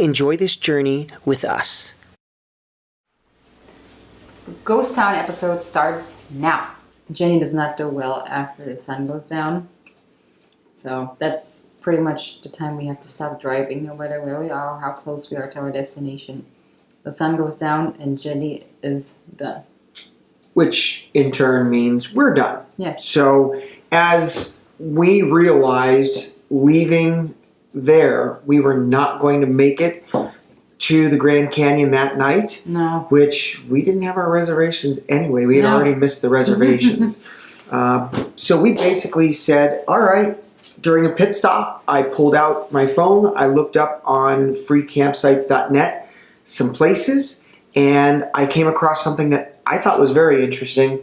enjoy this journey with us. Ghost Town episode starts now. Jenny does not do well after the sun goes down. So that's pretty much the time we have to stop driving, no matter where we are, how close we are to our destination. The sun goes down and Jenny is done. Which in turn means we're done. Yes. So as we realized leaving there, we were not going to make it to the Grand Canyon that night. No. Which we didn't have our reservations anyway. We had already missed the reservations. So we basically said, all right, during a pit stop, I pulled out my phone. I looked up on freecampsites.net some places, and I came across something that I thought was very interesting,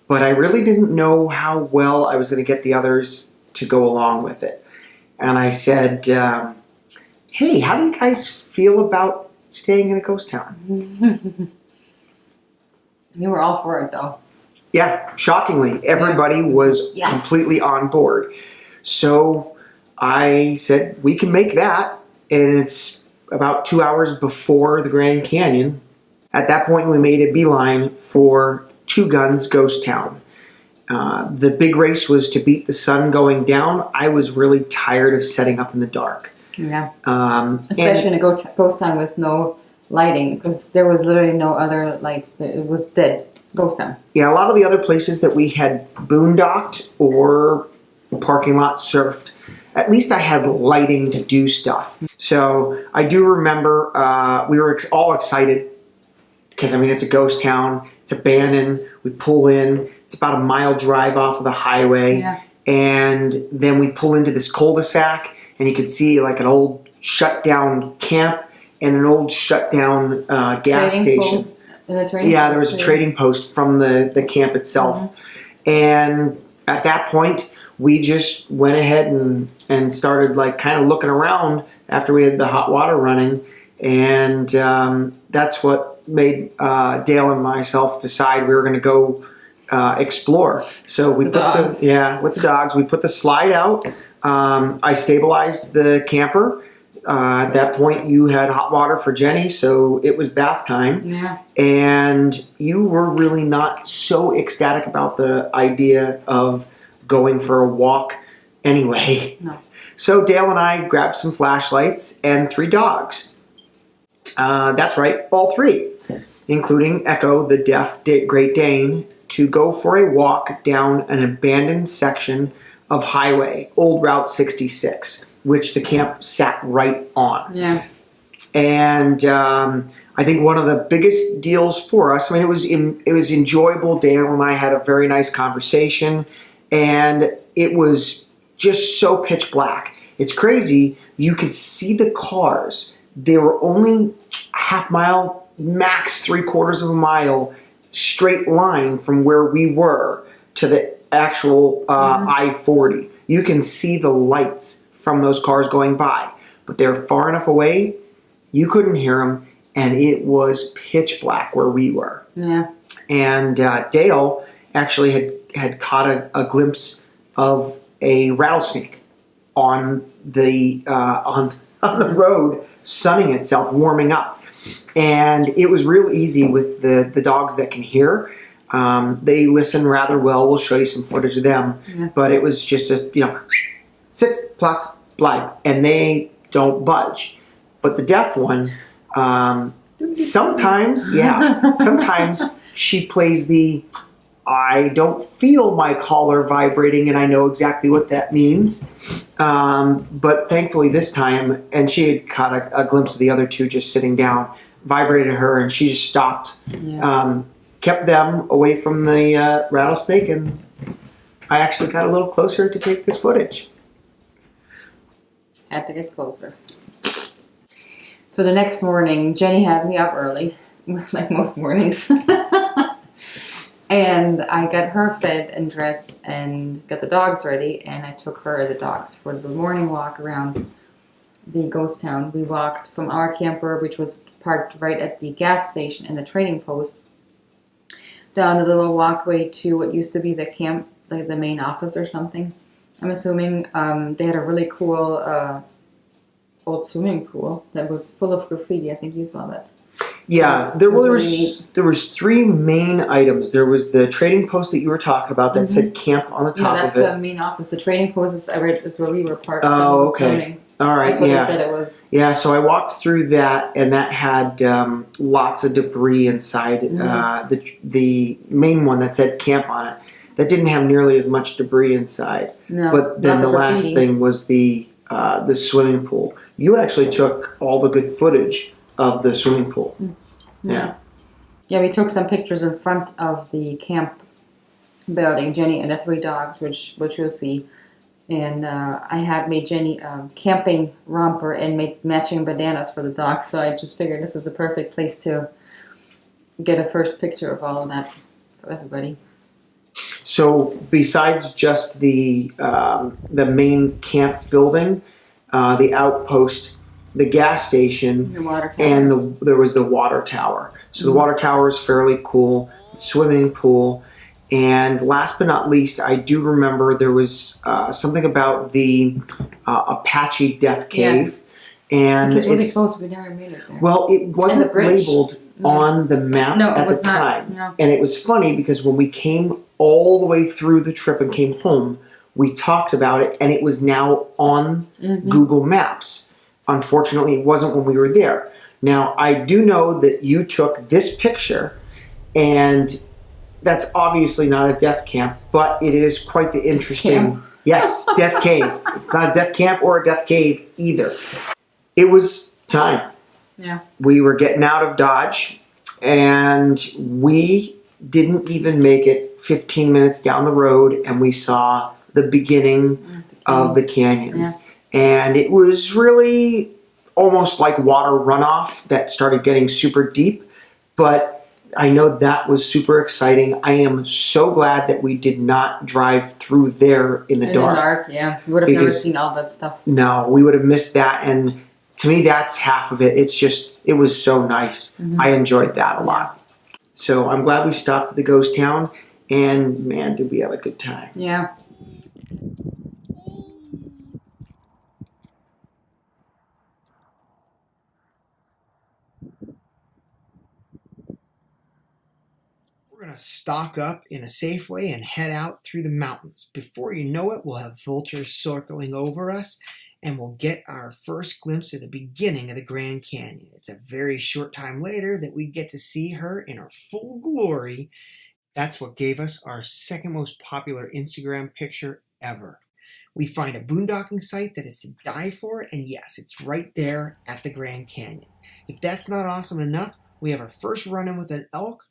but I really didn't know how well I was going to get the others to go along with it. And I said, hey, how do you guys feel about staying in a ghost town? You were all for it, though. Yeah, shockingly, everybody was completely on board. So I said, we can make that, and it's about 2 hours before the Grand Canyon. At that point, we made a beeline for Two Guns Ghost Town. The big race was to beat the sun going down. I was really tired of setting up in the dark. Yeah. Especially in a ghost town with no lighting, because there was literally no other lights. It was dead. Ghost town. Yeah, a lot of the other places that we had boondocked or parking lot surfed, at least I had lighting to do stuff. So I do remember we were all excited because, I mean, it's a ghost town. It's abandoned. We pull in. It's about a mile drive off of the highway. Yeah. And then we pull into this cul-de-sac, and you could see like an old shut down camp and an old shut down gas station. Yeah, there was a trading post from the camp itself. And at that point, we just went ahead and started like kind of looking around after we had the hot water running. And that's what made Dale and myself decide we were going to go explore. So we with the dogs, we put the slide out. I stabilized the camper. At that point, you had hot water for Jenny, so it was bath time. Yeah. And you were really not so ecstatic about the idea of going for a walk anyway. No. So Dale and I grabbed some flashlights and 3 dogs. That's right, all 3, including Echo, the deaf Great Dane, to go for a walk down an abandoned section of highway, Old Route 66, which the camp sat right on. Yeah. And I think one of the biggest deals for us, I mean, it was enjoyable. Dale and I had a very nice conversation, and it was just so pitch black. It's crazy. You could see the cars. They were only a half mile, max 3/4 of a mile, straight line from where we were to the actual I-40. You can see the lights from those cars going by, but they're far enough away, you couldn't hear them, and it was pitch black where we were. Yeah. And Dale actually had caught a glimpse of a rattlesnake on the road, sunning itself, warming up. And it was real easy with the dogs that can hear. They listen rather well. We'll show you some footage of them. Yeah. But it was just sits, plots, blind, and they don't budge. But the deaf one, sometimes she plays the I don't feel my collar vibrating, and I know exactly what that means. But thankfully this time, and she had caught a glimpse of the other 2 just sitting down, vibrated her, and she just stopped. Yeah. Kept them away from the rattlesnake, and I actually got a little closer to take this footage. Had to get closer. So the next morning, Jenny had me up early, like most mornings. And I got her fed and dressed and got the dogs ready, and I took the dogs for the morning walk around the ghost town. We walked from our camper, which was parked right at the gas station and the trading post, down the little walkway to what used to be the camp, like the main office or something. I'm assuming they had a really cool old swimming pool that was full of graffiti. I think you saw that. Yeah, there was 3 main items. There was the trading post that you were talking about that said camp on the top of it. No, that's the main office. The trading post is where we were parked. Oh, okay. All right, that's what they said it was. Yeah, so I walked through that, and that had lots of debris inside. The main one that said camp on it, that didn't have nearly as much debris inside. No, but then the last thing was the swimming pool. You actually took all the good footage of the swimming pool. Yeah. Yeah, we took some pictures in front of the camp building, Jenny and the 3 dogs, which you'll see. And I had made Jenny a camping romper and make matching bandanas for the dogs. So I just figured this is the perfect place to get a first picture of all of that for everybody. So besides just the main camp building, the outpost, the gas station, the water tower. and there was the water tower. So the water tower is fairly cool. Swimming pool. And last but not least, I do remember there was something about the Apache Death Cave. Yes. And which was really close, we never made it there. Well, it wasn't labeled on the map at the time. No. And it was funny because when we came all the way through the trip and came home, we talked about it, and it was now on Google Maps. Unfortunately, it wasn't when we were there. Now, I do know that you took this picture, and that's obviously not a death camp, but it is quite the interesting... Yes, death cave. It's not a death camp or a death cave either. It was time. Yeah. We were getting out of Dodge, and we didn't even make it 15 minutes down the road, and we saw the beginning of the canyons. Yeah. And it was really almost like water runoff that started getting super deep, but I know that was super exciting. I am so glad that we did not drive through there in the dark. In the dark, yeah. You would have never seen all that stuff. No, we would have missed that, and to me, that's half of it. It's just, it was so nice. I enjoyed that a lot. So I'm glad we stopped at the ghost town, and man, did we have a good time. Yeah. We're going to stock up in a Safeway and head out through the mountains. Before you know it, we'll have vultures circling over us, and we'll get our first glimpse of the beginning of the Grand Canyon. It's a very short time later that we get to see her in her full glory. That's what gave us our second most popular Instagram picture ever. We find a boondocking site that is to die for, and yes, it's right there at the Grand Canyon. If that's not awesome enough, we have our first run-in with an elk,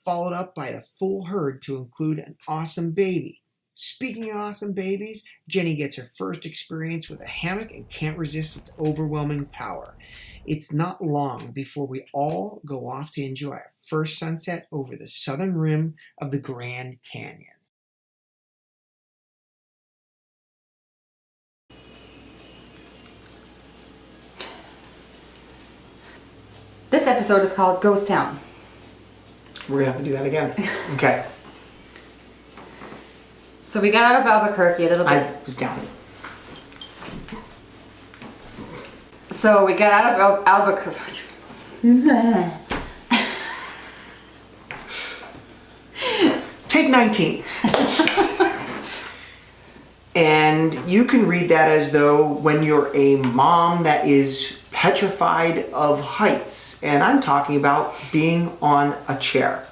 followed up by the full herd to include an awesome baby. Speaking of awesome babies, Jenny gets her first experience with a hammock and can't resist its overwhelming power. It's not long before we all go off to enjoy our first sunset over the southern rim of the Grand Canyon. This episode is called Ghost Town. We're going to have to do that again. Okay. So we got out of Albuquerque a little bit. I was down. So we got out of Albuquerque. Take 19. And you can read that as though when you're a mom that is petrified of heights. And I'm talking about being on a chair.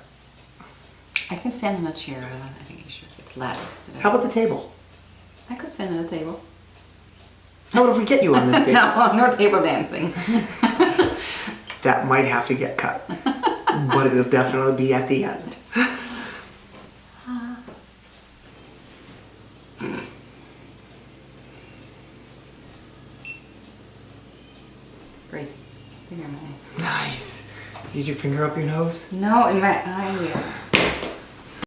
I can stand on a chair, but I think you should. It's ladders today. How about the table? I could stand on a table. How about if we get you on this table? No table dancing. That might have to get cut. But it'll definitely be at the end. Great. Finger in my eye. Nice. Did you finger up your nose? No, in my eye.